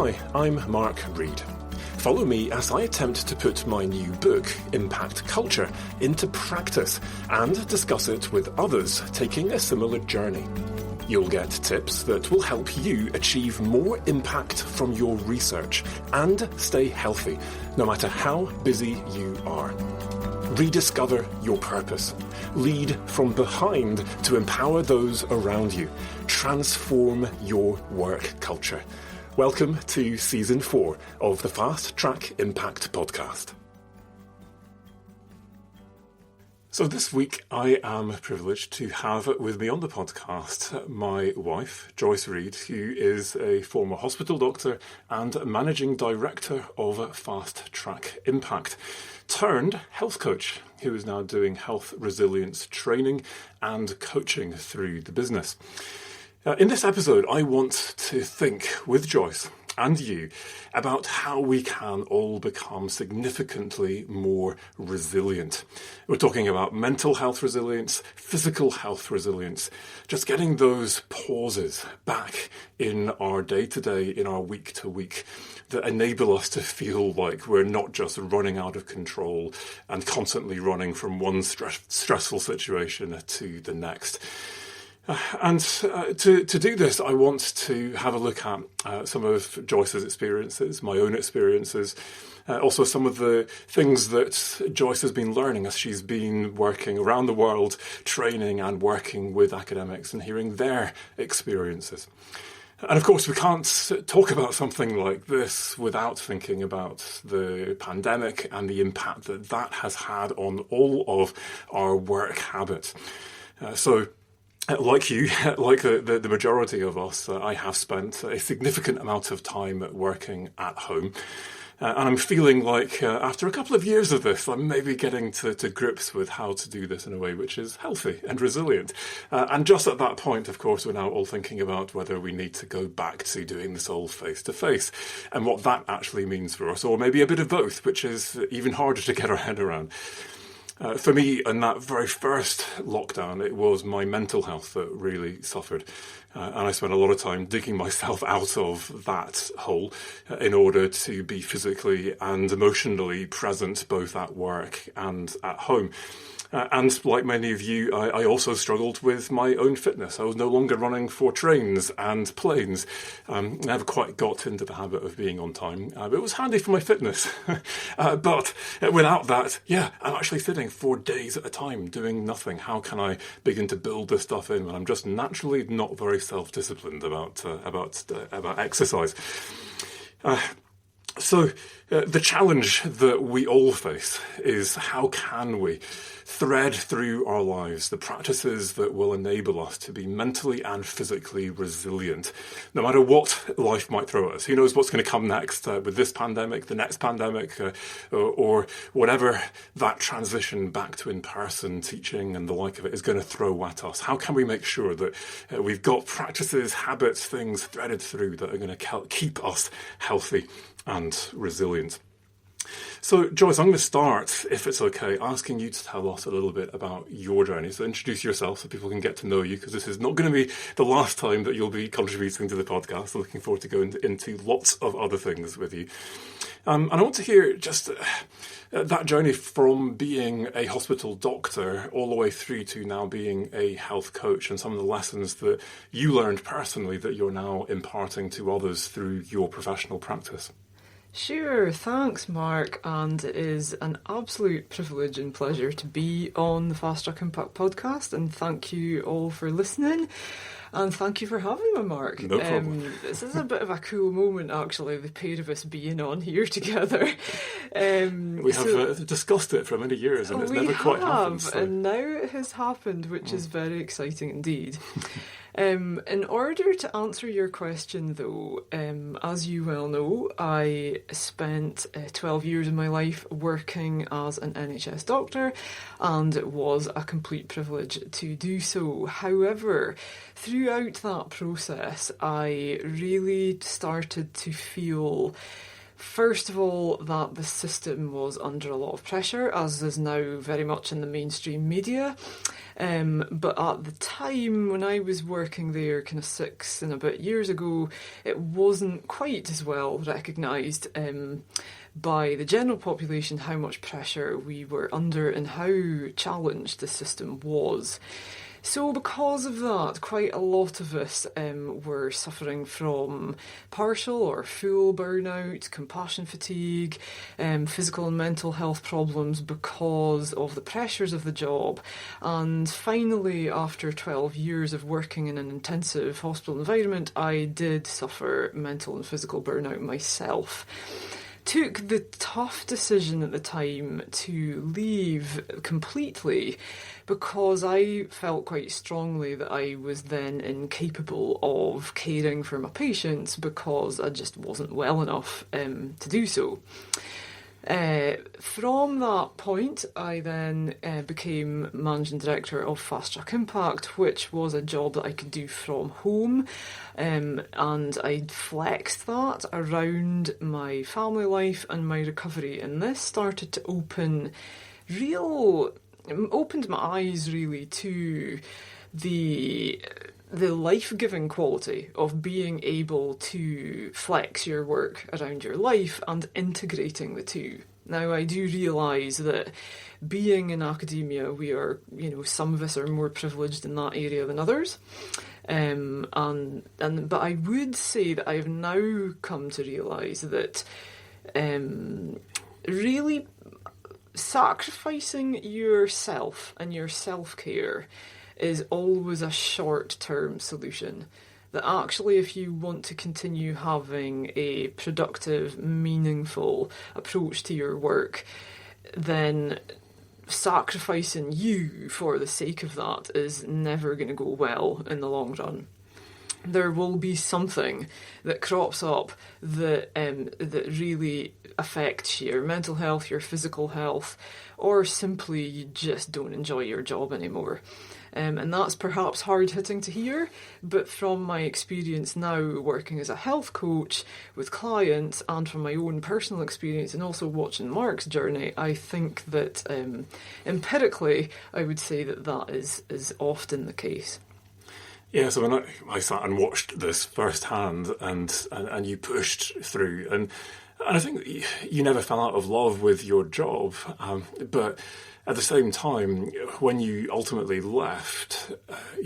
Hi, I'm Mark Reed. Follow me as I attempt to put my new book, Impact Culture, into practice and discuss it with others taking a similar journey. You'll get tips that will help you achieve more impact from your research and stay healthy, no matter how busy you are. Rediscover your purpose. Lead from behind to empower those around you. Transform your work culture. Welcome to Season 4 of the Fast Track Impact Podcast. So this week I am privileged to have with me on the podcast my wife, Joyce Reed, who is a former hospital doctor and managing director of Fast Track Impact, turned health coach, who is now doing health resilience training and coaching through the business. In this episode, I want to think with Joyce and you about how we can all become significantly more resilient. We're talking about mental health resilience, physical health resilience, just getting those pauses back in our day-to-day, in our week-to-week, that enable us to feel like we're not just running out of control and constantly running from one stressful situation to the next. And to do this, I want to have a look at some of Joyce's experiences, my own experiences, also some of the things that Joyce has been learning as she's been working around the world, training and working with academics and hearing their experiences. And of course, we can't talk about something like this without thinking about the pandemic and the impact that that has had on all of our work habits. Like you, like the majority of us, I have spent a significant amount of time working at home. And I'm feeling like after a couple of years of this, I'm maybe getting to grips with how to do this in a way which is healthy and resilient. And just at that point, of course, we're now all thinking about whether we need to go back to doing this all face-to-face and what that actually means for us, or maybe a bit of both, which is even harder to get our head around. For me, in that very first lockdown, it was my mental health that really suffered. And I spent a lot of time digging myself out of that hole in order to be physically and emotionally present both at work and at home. And like many of you, I also struggled with my own fitness. I was no longer running for trains and planes. I never quite got into the habit of being on time. But it was handy for my fitness. But without that, I'm actually sitting for days at a time doing nothing. How can I begin to build this stuff in when I'm just naturally not very self-disciplined about exercise? So the challenge that we all face is how can we thread through our lives the practices that will enable us to be mentally and physically resilient, no matter what life might throw at us. Who knows what's going to come next with this pandemic, the next pandemic, or whatever that transition back to in-person teaching and the like of it is going to throw at us. How can we make sure that we've got practices, habits, things threaded through that are going to keep us healthy and resilient? So, Joyce, I'm going to start, if it's okay, asking you to tell us a little bit about your journey. So introduce yourself so people can get to know you, because this is not going to be the last time that you'll be contributing to the podcast. I'm looking forward to going into lots of other things with you. And I want to hear just that journey from being a hospital doctor all the way through to now being a health coach, and some of the lessons that you learned personally that you're now imparting to others through your professional practice. Sure, thanks Mark, and it is an absolute privilege and pleasure to be on the Fast Track Impact podcast, and thank you all for listening, and thank you for having me, Mark. No problem. This is a bit of a cool moment, actually, the pair of us being on here together. We have discussed it for many years, and it's never quite happened. So. And now it has happened, which is very exciting indeed. In order to answer your question, though, as you well know, I spent 12 years of my life working as an NHS doctor, and it was a complete privilege to do so. However, throughout that process, I really started to feel First of all, that the system was under a lot of pressure, as is now very much in the mainstream media. But at the time when I was working there, kind of 6 and a bit years ago, it wasn't quite as well recognised by the general population how much pressure we were under and how challenged the system was. So because of that, quite a lot of us were suffering from partial or full burnout, compassion fatigue, physical and mental health problems because of the pressures of the job. And finally, after 12 years of working in an intensive hospital environment, I did suffer mental and physical burnout myself. Took the tough decision at the time to leave completely because I felt quite strongly that I was then incapable of caring for my patients because I just wasn't well enough to do so. From that point, I then became managing director of Fast Track Impact, which was a job that I could do from home, and I flexed that around my family life and my recovery, and this started to opened my eyes really to the life-giving quality of being able to flex your work around your life and integrating the two. Now, I do realise that being in academia, we are, some of us are more privileged in that area than others. But I would say that I have now come to realise that really sacrificing yourself and your self-care is always a short-term solution. That actually, if you want to continue having a productive, meaningful approach to your work, then sacrificing you for the sake of that is never going to go well in the long run. There will be something that crops up that really affects your mental health, your physical health, or simply you just don't enjoy your job anymore. And that's perhaps hard-hitting to hear, but from my experience now working as a health coach with clients and from my own personal experience and also watching Mark's journey, I think that empirically I would say that is often the case. Yeah, so when I sat and watched this firsthand and you pushed through, and I think you never fell out of love with your job, but at the same time, when you ultimately left,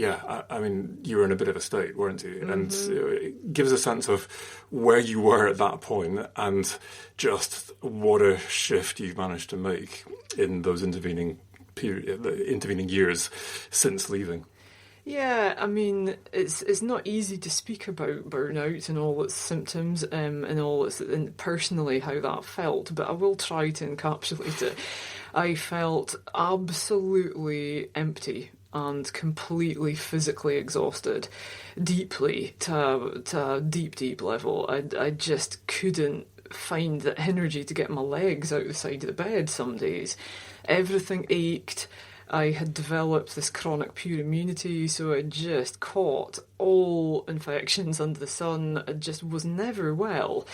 I mean, you were in a bit of a state, weren't you? Mm-hmm. And give us a sense of where you were at that point and just what a shift you've managed to make in those intervening years since leaving. Yeah, I mean, it's not easy to speak about burnout and all its symptoms and all its and personally how that felt, but I will try to encapsulate it. I felt absolutely empty and completely physically exhausted, deeply, to a deep level. I just couldn't find the energy to get my legs out the side of the bed some days. Everything ached. I had developed this chronic pure immunity, so I just caught all infections under the sun. I just was never well.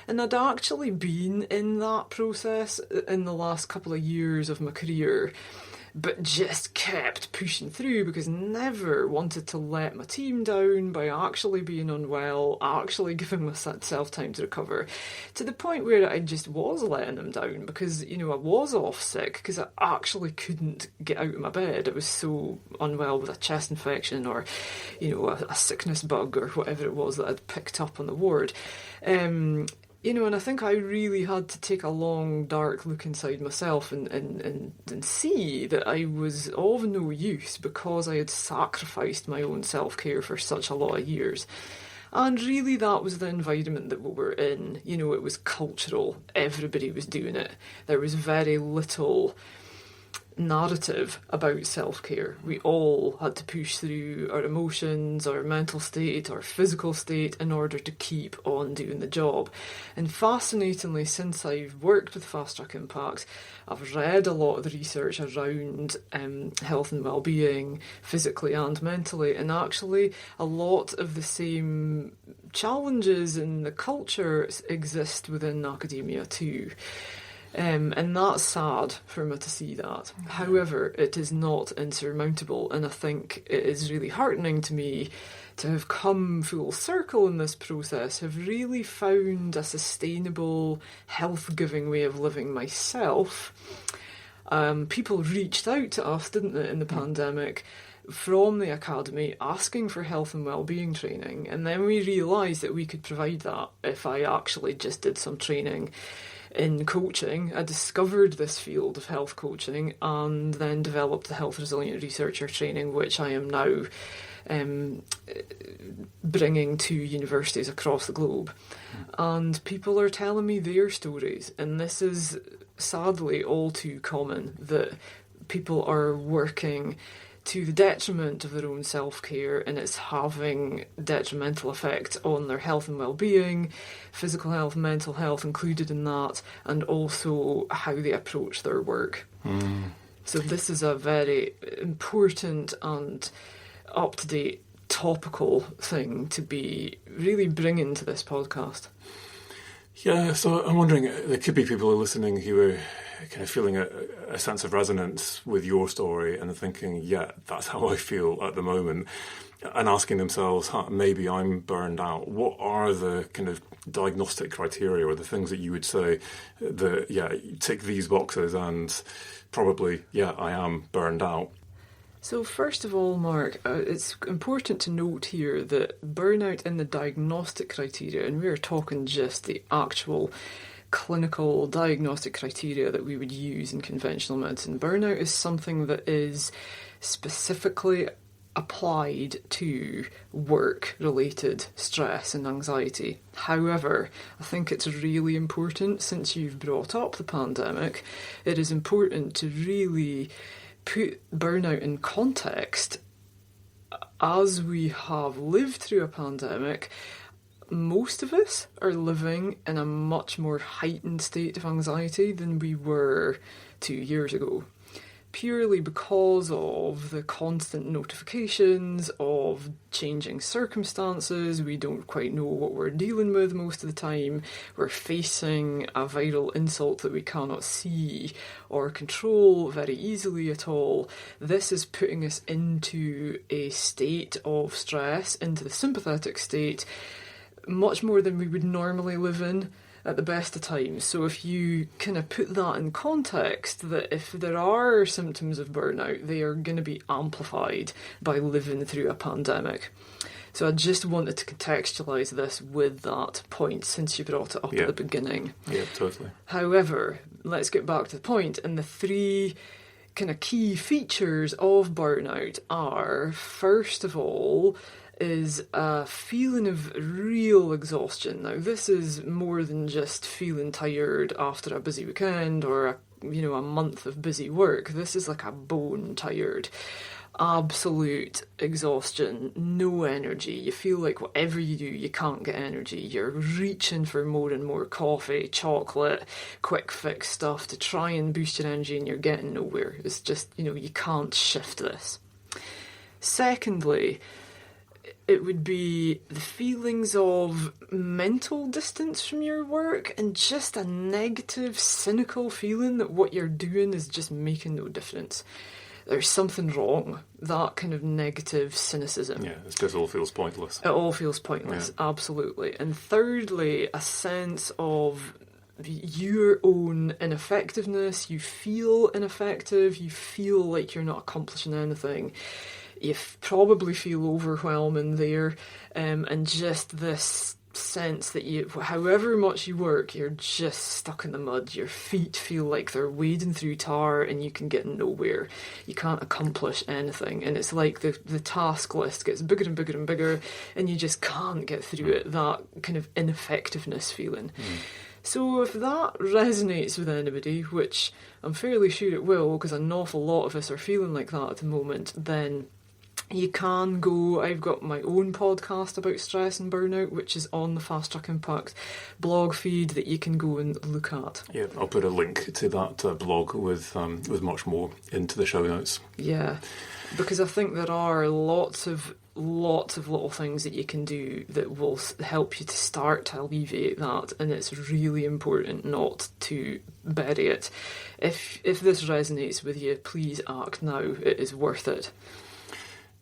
And I'd actually been in that process in the last couple of years of my career, but just kept pushing through because never wanted to let my team down by actually being unwell, actually giving myself time to recover, to the point where I just was letting them down because, I was off sick because I actually couldn't get out of my bed. I was so unwell with a chest infection or, a sickness bug or whatever it was that I'd picked up on the ward. And I think I really had to take a long, dark look inside myself and see that I was of no use because I had sacrificed my own self-care for such a lot of years. And really that was the environment that we were in. It was cultural. Everybody was doing it. There was very little narrative about self-care. We all had to push through our emotions, our mental state, our physical state in order to keep on doing the job. And fascinatingly, since I've worked with Fast Track Impact, I've read a lot of the research around health and well-being, physically and mentally, and actually a lot of the same challenges in the culture exist within academia too. And that's sad for me to see that. However, it is not insurmountable, and I think it is really heartening to me to have come full circle in this process, have really found a sustainable, health-giving way of living myself. People reached out to us, didn't they, in the pandemic, from the academy asking for health and wellbeing training, and then we realised that we could provide that if I actually just did some training in coaching. I discovered this field of health coaching and then developed the Health Resilient Researcher training, which I am now bringing to universities across the globe. And people are telling me their stories, and this is sadly all too common, that people are working to the detriment of their own self-care, and it's having detrimental effect on their health and well-being, physical health, mental health included in that, and also how they approach their work. So this is a very important and up-to-date topical thing to be really bringing to this podcast. Yeah, so I'm wondering, there could be people listening who are kind of feeling a sense of resonance with your story and thinking, yeah, that's how I feel at the moment, and asking themselves, maybe I'm burned out. What are the kind of diagnostic criteria or the things that you would say that, yeah, you tick these boxes and probably, yeah, I am burned out? So first of all, Mark, it's important to note here that burnout in the diagnostic criteria, and we're talking just the actual clinical diagnostic criteria that we would use in conventional medicine, burnout is something that is specifically applied to work-related stress and anxiety. However, I think it's really important, since you've brought up the pandemic, it is important to really put burnout in context. As we have lived through a pandemic, most of us are living in a much more heightened state of anxiety than we were 2 years ago, purely because of the constant notifications of changing circumstances. We don't quite know what we're dealing with most of the time. We're facing a viral insult that we cannot see or control very easily at all. This is putting us into a state of stress, into the sympathetic state, much more than we would normally live in at the best of times. So if you kind of put that in context, that if there are symptoms of burnout, they are going to be amplified by living through a pandemic. So I just wanted to contextualise this with that point, since you brought it up at the beginning. Yeah, totally. However, let's get back to the point, and the three kind of key features of burnout are, first of all, is a feeling of real exhaustion. Now, this is more than just feeling tired after a busy weekend or a month of busy work. This is like a bone tired, absolute exhaustion, no energy. You feel like whatever you do, you can't get energy. You're reaching for more and more coffee, chocolate, quick fix stuff to try and boost your energy, and you're getting nowhere. It's just, you can't shift this. Secondly, it would be the feelings of mental distance from your work and just a negative, cynical feeling that what you're doing is just making no difference. There's something wrong. That kind of negative cynicism. Yeah, it just all feels pointless. It all feels pointless, absolutely. And thirdly, a sense of your own ineffectiveness. You feel ineffective. You feel like you're not accomplishing anything. You probably feel overwhelming there, and just this sense that however much you work, you're just stuck in the mud. Your feet feel like they're wading through tar and you can get nowhere. You can't accomplish anything. And it's like the task list gets bigger and bigger and bigger and you just can't get through it. That kind of ineffectiveness feeling. So if that resonates with anybody, which I'm fairly sure it will, because an awful lot of us are feeling like that at the moment, then you can go. I've got my own podcast about stress and burnout, which is on the Fast Track Impact blog feed that you can go and look at. Yeah, I'll put a link to that blog with much more into the show notes. Yeah, because I think there are lots of little things that you can do that will help you to start to alleviate that, and it's really important not to bury it. If this resonates with you, please act now. It is worth it.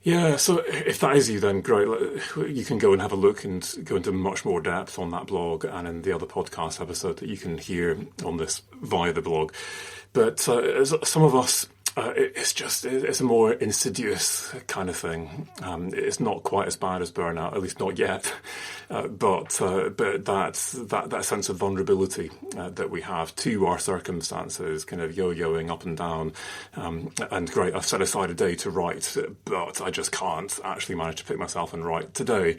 Yeah, so if that is you, then great. You can go and have a look and go into much more depth on that blog and in the other podcast episode that you can hear on this via the blog. But some of us, it's a more insidious kind of thing. It's not quite as bad as burnout, at least not yet. But that sense of vulnerability that we have to our circumstances, kind of yo-yoing up and down. And great, I've set aside a day to write, but I just can't actually manage to pick myself and write today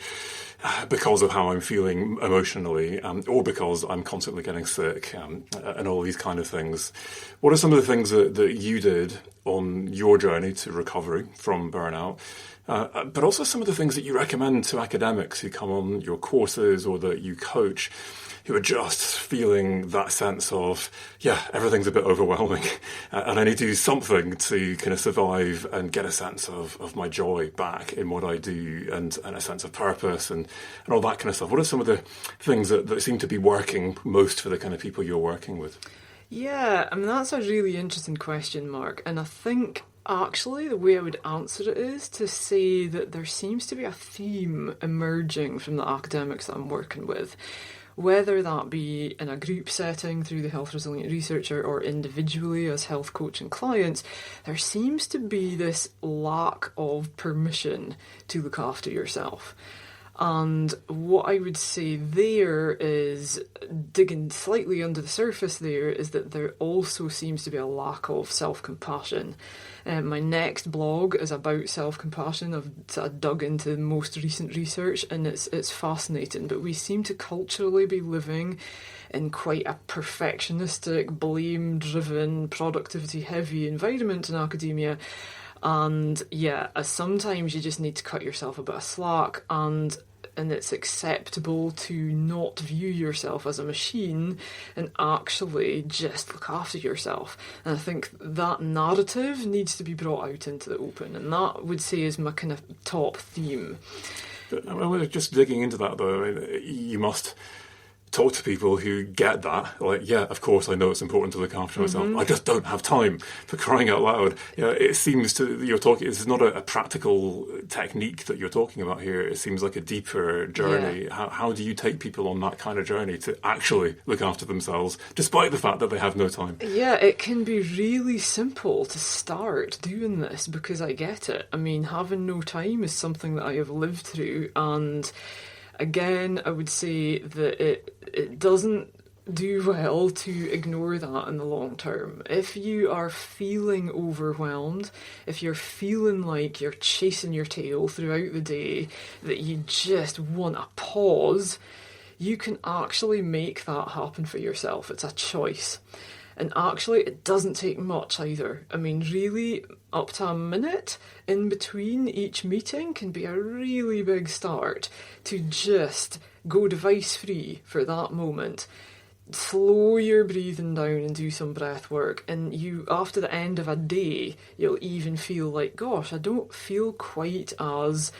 because of how I'm feeling emotionally, or because I'm constantly getting sick, and all these kind of things. What are some of the things that you did on your journey to recovery from burnout, but also some of the things that you recommend to academics who come on your courses or that you coach, who are just feeling that sense of, everything's a bit overwhelming and I need to do something to kind of survive and get a sense of my joy back in what I do and a sense of purpose and all that kind of stuff. What are some of the things that seem to be working most for the kind of people you're working with? Yeah, I mean, that's a really interesting question, Mark. And I think, actually, the way I would answer it is to say that there seems to be a theme emerging from the academics that I'm working with. Whether that be in a group setting through the Health Resilient Researcher or individually as health coach and clients, there seems to be this lack of permission to look after yourself. And what I would say there is, digging slightly under the surface there, is that there also seems to be a lack of self-compassion. My next blog is about self-compassion. I've dug into the most recent research and it's fascinating, but we seem to culturally be living in quite a perfectionistic, blame-driven, productivity-heavy environment in academia. And sometimes you just need to cut yourself a bit of slack, and it's acceptable to not view yourself as a machine and actually just look after yourself. And I think that narrative needs to be brought out into the open, and that would say is my kind of top theme. Well, just digging into that though, you must talk to people who get that, like, of course I know it's important to look after myself. I just don't have time, for crying out loud. It seems it's not a practical technique that you're talking about here. It seems like a deeper journey. How do you take people on that kind of journey to actually look after themselves, despite the fact that they have no time? Yeah, it can be really simple to start doing this, because I get it. I mean, having no time is something that I have lived through, and again, I would say that it doesn't do well to ignore that in the long term. If you are feeling overwhelmed, if you're feeling like you're chasing your tail throughout the day, that you just want a pause, you can actually make that happen for yourself. It's a choice. And actually, it doesn't take much either. I mean, really, up to a minute in between each meeting can be a really big start to just go device-free for that moment. Slow your breathing down and do some breath work. And you, after the end of a day, you'll even feel like, gosh, I don't feel quite as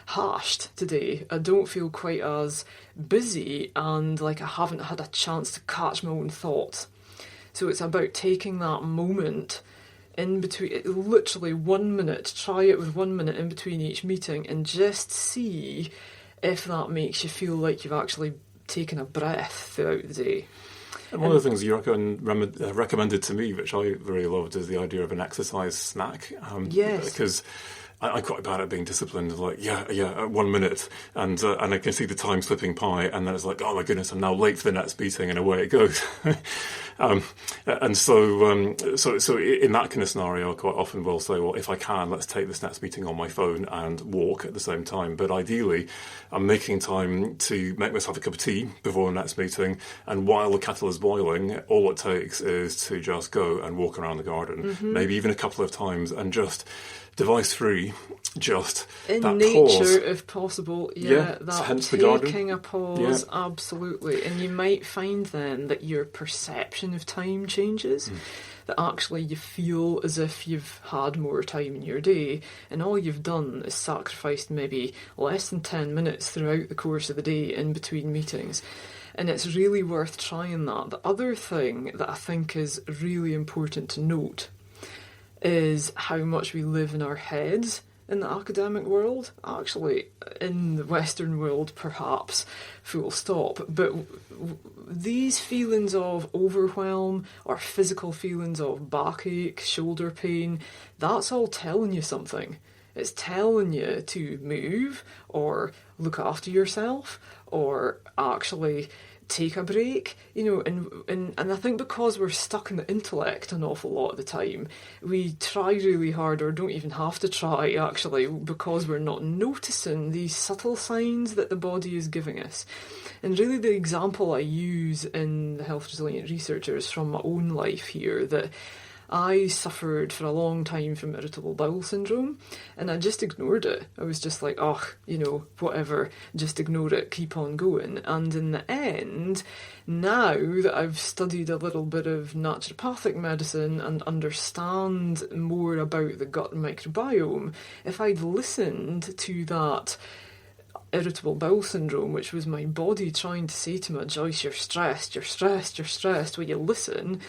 hashed today. I don't feel quite as busy and like I haven't had a chance to catch my own thoughts. So it's about taking that moment in between, literally 1 minute, try it with 1 minute in between each meeting and just see if that makes you feel like you've actually taken a breath throughout the day. And one of the things you recommended to me, which I really loved, is the idea of an exercise snack. Yes. Because I'm quite bad at being disciplined. Like, 1 minute, and I can see the time slipping by, and then it's like, oh my goodness, I'm now late for the next meeting, and away it goes. And so in that kind of scenario, I quite often will say, well, if I can, let's take this next meeting on my phone and walk at the same time. But ideally, I'm making time to make myself a cup of tea before the next meeting, and while the kettle is boiling, all it takes is to just go and walk around the garden, maybe even a couple of times, and just device-free, just in that nature, pause. If possible. That hence the garden. Taking a pause, absolutely. And you might find then that your perception of time changes, that actually you feel as if you've had more time in your day, and all you've done is sacrificed maybe less than 10 minutes throughout the course of the day in between meetings. And it's really worth trying that. The other thing that I think is really important to note is how much we live in our heads in the academic world. Actually, in the Western world, perhaps, full stop. But these feelings of overwhelm or physical feelings of backache, shoulder pain, that's all telling you something. It's telling you to move or look after yourself or actually take a break, and I think because we're stuck in the intellect an awful lot of the time, we try really hard, or don't even have to try actually, because we're not noticing these subtle signs that the body is giving us. And really the example I use in the Health Resilient Researcher is from my own life here, that I suffered for a long time from irritable bowel syndrome, and I just ignored it. I was just like, whatever, just ignore it, keep on going. And in the end, now that I've studied a little bit of naturopathic medicine and understand more about the gut microbiome, if I'd listened to that irritable bowel syndrome, which was my body trying to say to me, Joyce, you're stressed, when you listen,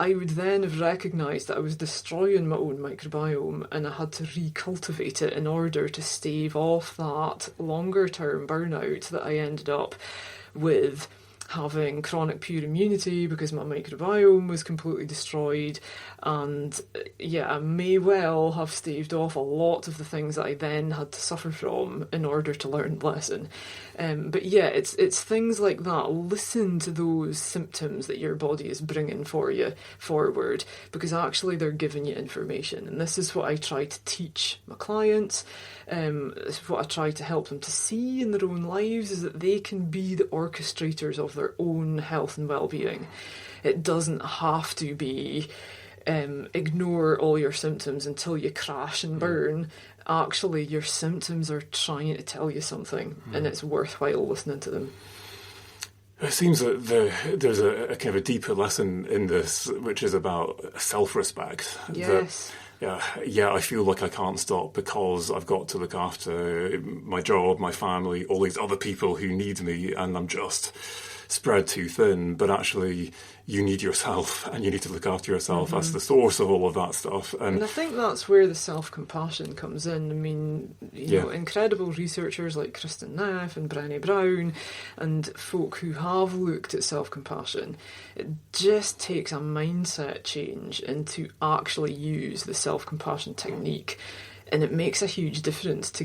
I would then have recognised that I was destroying my own microbiome, and I had to recultivate it in order to stave off that longer term burnout that I ended up with, having chronic pure immunity because my microbiome was completely destroyed. And I may well have staved off a lot of the things that I then had to suffer from in order to learn the lesson. It's things like that. Listen to those symptoms that your body is bringing for you forward, because actually they're giving you information. And this is what I try to teach my clients. This is what I try to help them to see in their own lives, is that they can be the orchestrators of their own health and well-being. It doesn't have to be ignore all your symptoms until you crash and burn. Actually, your symptoms are trying to tell you something, and it's worthwhile listening to them. It seems that there's a kind of a deeper lesson in this, which is about self-respect. Yes. I feel like I can't stop because I've got to look after my job, my family, all these other people who need me, and I'm just spread too thin. But actually, you need yourself, and you need to look after yourself. That's the source of all of that stuff. And I think that's where the self-compassion comes in. I mean, you know, incredible researchers like Kristen Neff and Brené Brown and folk who have looked at self-compassion, it just takes a mindset change and to actually use the self-compassion technique. And it makes a huge difference to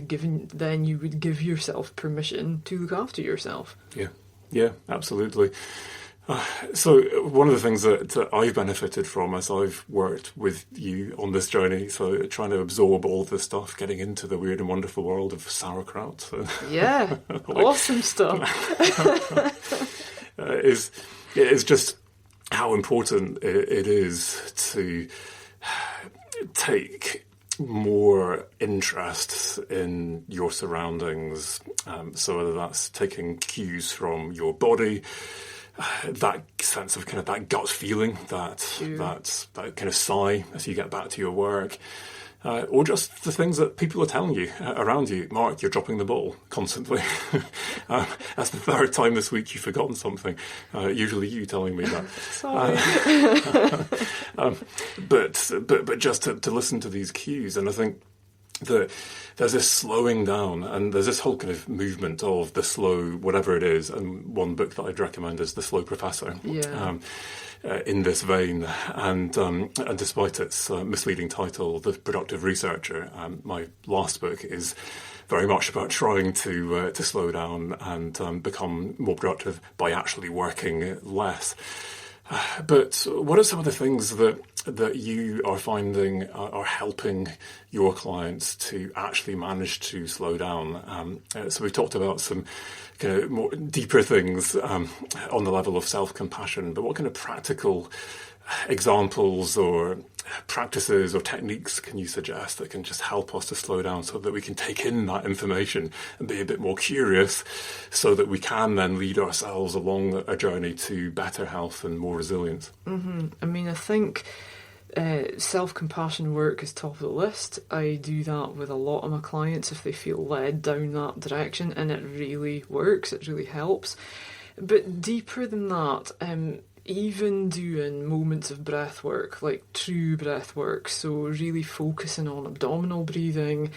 then you would give yourself permission to look after yourself. Yeah, absolutely. So one of the things that I've benefited from as I've worked with you on this journey, so trying to absorb all of this stuff, getting into the weird and wonderful world of sauerkraut. Yeah, awesome stuff. is just how important it is to take more interest in your surroundings. So whether that's taking cues from your body, that sense of kind of that gut feeling, that kind of sigh as you get back to your work, or just the things that people are telling you around you. Mark, you're dropping the ball constantly. That's the third time this week you've forgotten something. Usually you telling me that. Sorry. But just to listen to these cues, and I think that there's this slowing down, and there's this whole kind of movement of the slow, whatever it is. And one book that I'd recommend is The Slow Professor. Yeah. In this vein, and despite its misleading title, The Productive Researcher, my last book is very much about trying to slow down and become more productive by actually working less. But what are some of the things that you are finding are helping your clients to actually manage to slow down? So we've talked about some kind of more deeper things on the level of self-compassion, but what kind of practical examples or practices or techniques can you suggest that can just help us to slow down so that we can take in that information and be a bit more curious so that we can then lead ourselves along a journey to better health and more resilience? Mm-hmm. I mean, I think self-compassion work is top of the list. I do that with a lot of my clients if they feel led down that direction, and it really works, it really helps. But deeper than that, even doing moments of breath work, like true breath work, so really focusing on abdominal breathing,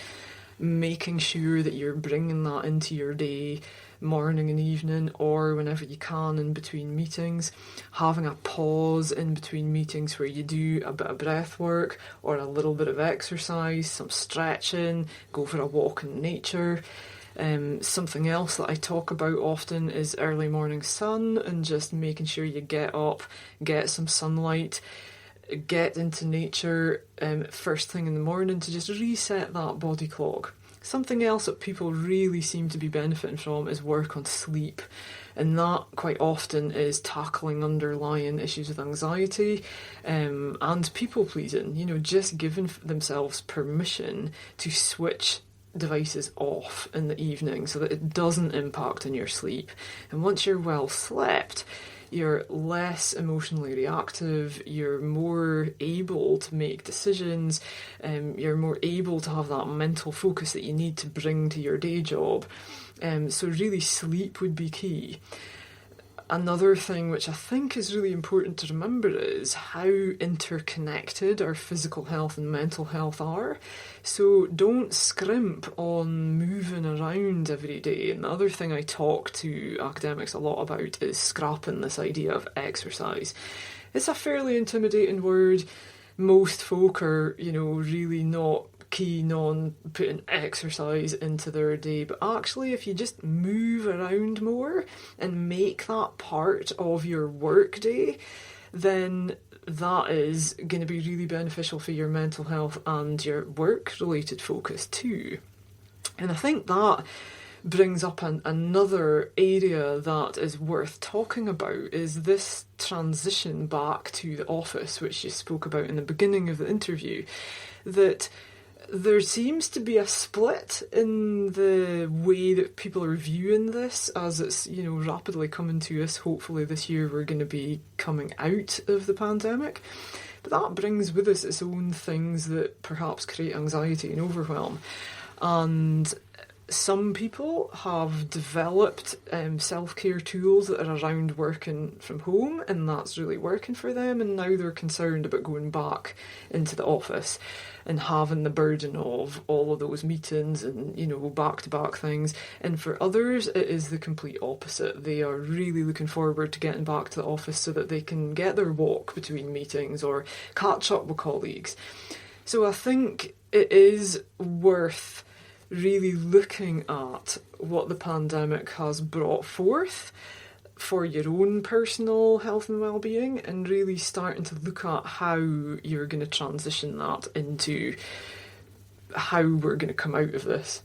making sure that you're bringing that into your day, morning and evening, or whenever you can in between meetings, having a pause in between meetings where you do a bit of breath work or a little bit of exercise, some stretching, go for a walk in nature. Something else that I talk about often is early morning sun, and just making sure you get up, get some sunlight, get into nature first thing in the morning to just reset that body clock. Something else that people really seem to be benefiting from is work on sleep. And that quite often is tackling underlying issues with anxiety and people pleasing, just giving themselves permission to switch devices off in the evening so that it doesn't impact on your sleep. And once you're well slept, you're less emotionally reactive, you're more able to make decisions, you're more able to have that mental focus that you need to bring to your day job. So really sleep would be key. Another thing which I think is really important to remember is how interconnected our physical health and mental health are. So don't scrimp on moving around every day. And the other thing I talk to academics a lot about is scrapping this idea of exercise. It's a fairly intimidating word. Most folk are, really not keen on putting exercise into their day, but actually if you just move around more and make that part of your work day, then that is going to be really beneficial for your mental health and your work related focus too. And I think that brings up another area that is worth talking about, is this transition back to the office, which you spoke about in the beginning of the interview, that there seems to be a split in the way that people are viewing this as it's, rapidly coming to us. Hopefully this year we're going to be coming out of the pandemic. But that brings with us its own things that perhaps create anxiety and overwhelm. And some people have developed self-care tools that are around working from home, and that's really working for them, and now they're concerned about going back into the office and having the burden of all of those meetings and, back-to-back things. And for others, it is the complete opposite. They are really looking forward to getting back to the office so that they can get their walk between meetings or catch up with colleagues. So I think it is worth really looking at what the pandemic has brought forth for your own personal health and well-being, and really starting to look at how you're going to transition that into how we're going to come out of this.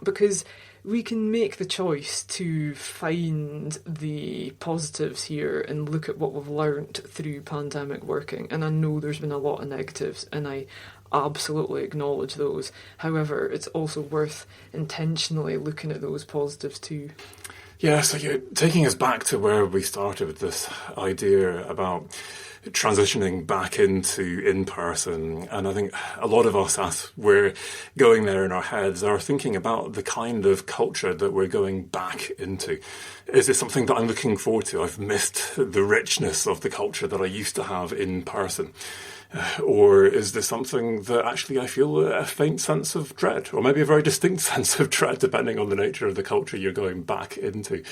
Because we can make the choice to find the positives here and look at what we've learnt through pandemic working. And I know there's been a lot of negatives, and I absolutely acknowledge those. However, it's also worth intentionally looking at those positives too. Yeah, so you're taking us back to where we started with this idea about transitioning back into in-person. And I think a lot of us, as we're going there in our heads, are thinking about the kind of culture that we're going back into. Is it something that I'm looking forward to? I've missed the richness of the culture that I used to have in person. Or is this something that actually I feel a faint sense of dread, or maybe a very distinct sense of dread, depending on the nature of the culture you're going back into?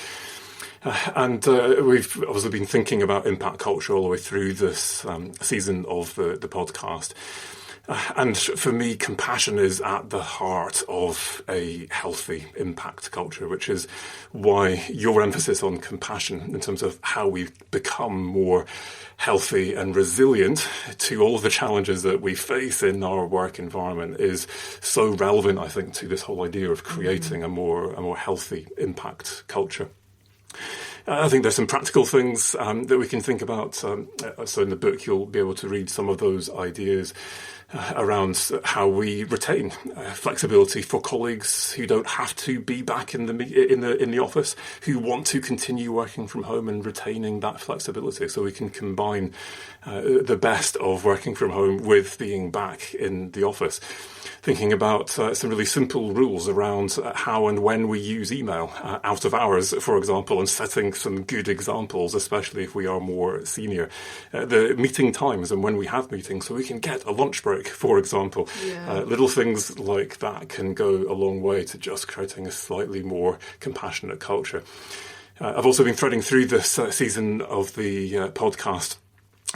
And we've obviously been thinking about impact culture all the way through this season of the podcast. And for me, compassion is at the heart of a healthy impact culture, which is why your emphasis on compassion in terms of how we become more healthy and resilient to all of the challenges that we face in our work environment is so relevant, I think, to this whole idea of creating a more healthy impact culture. I think there's some practical things that we can think about. So in the book, you'll be able to read some of those ideas around how we retain flexibility for colleagues who don't have to be back in the office, who want to continue working from home, and retaining that flexibility, so we can combine the best of working from home with being back in the office. Thinking about some really simple rules around how and when we use email out of hours, for example, and setting some good examples, especially if we are more senior. The meeting times and when we have meetings, so we can get a lunch break, for example. Yeah. Little things like that can go a long way to just creating a slightly more compassionate culture. I've also been threading through this season of the podcast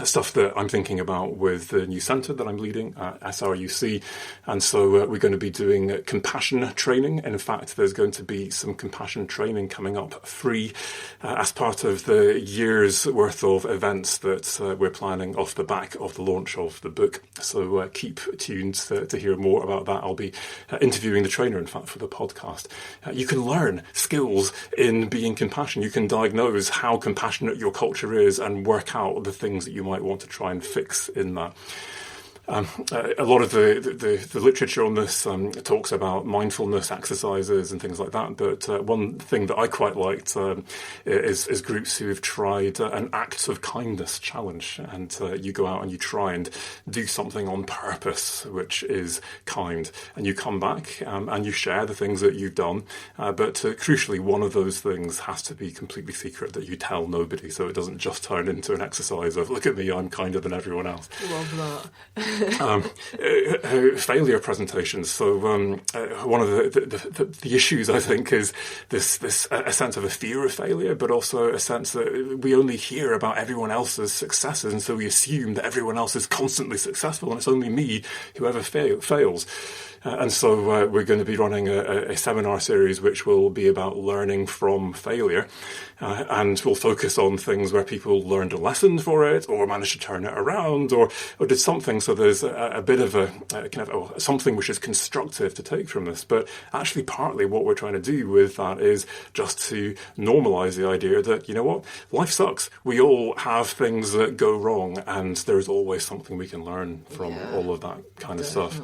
stuff that I'm thinking about with the new centre that I'm leading at SRUC. And so we're going to be doing compassion training. And in fact, there's going to be some compassion training coming up free as part of the year's worth of events that we're planning off the back of the launch of the book. So keep tuned to hear more about that. I'll be interviewing the trainer, in fact, for the podcast. You can learn skills in being compassionate. You can diagnose how compassionate your culture is and work out the things that you might want to try and fix in that. A lot of the literature on this talks about mindfulness exercises and things like that, but one thing that I quite liked is groups who have tried an acts of kindness challenge, and you go out and you try and do something on purpose which is kind, and you come back and you share the things that you've done, but crucially one of those things has to be completely secret, that you tell nobody, so it doesn't just turn into an exercise of look at me, I'm kinder than everyone else. Love that. Failure presentations. So one of the issues, I think, is this a sense of a fear of failure, but also a sense that we only hear about everyone else's successes, and so we assume that everyone else is constantly successful, and it's only me who ever fails. And so we're going to be running a seminar series which will be about learning from failure, and we'll focus on things where people learned a lesson for it, or managed to turn it around, or did something. So there's a bit of something which is constructive to take from this. But actually, partly what we're trying to do with that is just to normalise the idea that, you know what, life sucks. We all have things that go wrong, and there's always something we can learn from all of that kind of stuff.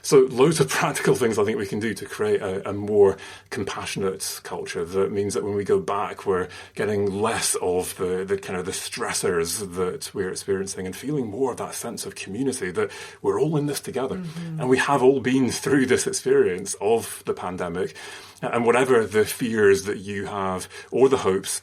So loads of practical things I think we can do to create a more compassionate culture that means that when we go back, we're getting less of the kind of the stressors that we're experiencing, and feeling more of that sense of community, that we're all in this together. And we have all been through this experience of the pandemic, and whatever the fears that you have or the hopes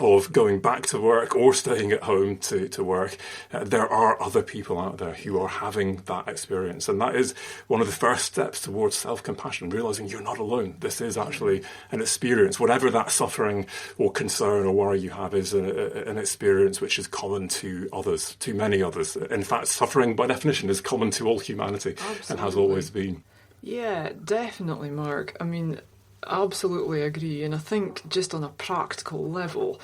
of going back to work or staying at home to work, there are other people out there who are having that experience. And that is one of the first steps towards self-compassion, realising you're not alone. This is actually an experience. Whatever that suffering or concern or worry you have is an experience which is common to others, to many others. In fact, suffering by definition is common to all humanity. Absolutely. And has always been. Yeah, definitely, Mark. I mean, absolutely agree. And I think just on a practical level,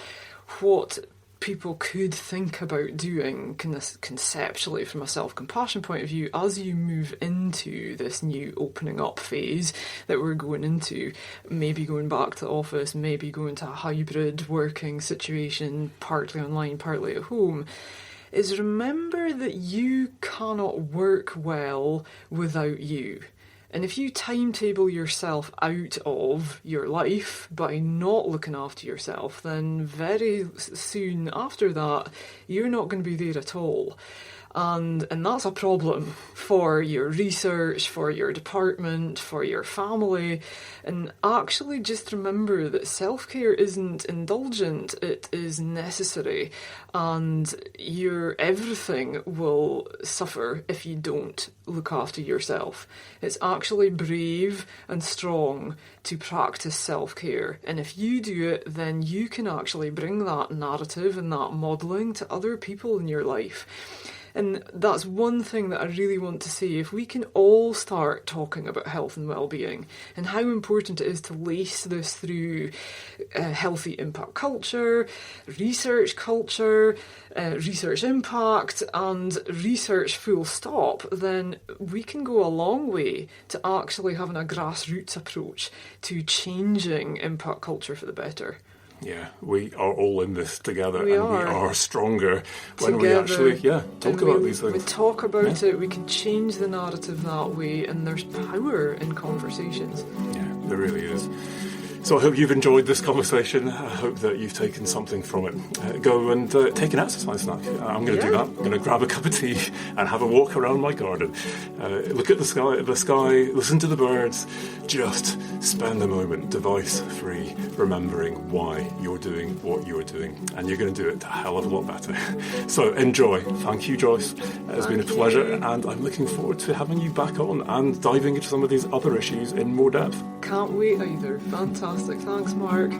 what people could think about doing conceptually from a self-compassion point of view as you move into this new opening up phase that we're going into, maybe going back to the office, maybe going to a hybrid working situation, partly online, partly at home, is remember that you cannot work well without you. And if you timetable yourself out of your life by not looking after yourself, then very soon after that, you're not going to be there at all. And that's a problem for your research, for your department, for your family. And actually just remember that self-care isn't indulgent, it is necessary. And your everything will suffer if you don't look after yourself. It's actually brave and strong to practice self-care. And if you do it, then you can actually bring that narrative and that modelling to other people in your life. And that's one thing that I really want to say. If we can all start talking about health and well-being and how important it is to lace this through healthy impact culture, research impact, and research full stop, then we can go a long way to actually having a grassroots approach to changing impact culture for the better. Yeah, we are all in this together, we and we are stronger when together. we actually talk about these things. We talk about it, we can change the narrative that way, and there's power in conversations. Yeah, there really is. So I hope you've enjoyed this conversation. I hope that you've taken something from it. Go and take an exercise snack. I'm going to do that. I'm going to grab a cup of tea and have a walk around my garden. Look at the sky, listen to the birds. Just spend a moment device-free, remembering why you're doing what you're doing. And you're going to do it a hell of a lot better. So enjoy. Thank you, Joyce. It's been a pleasure. And I'm looking forward to having you back on and diving into some of these other issues in more depth. Can't wait either. Fantastic. Thanks, Mark.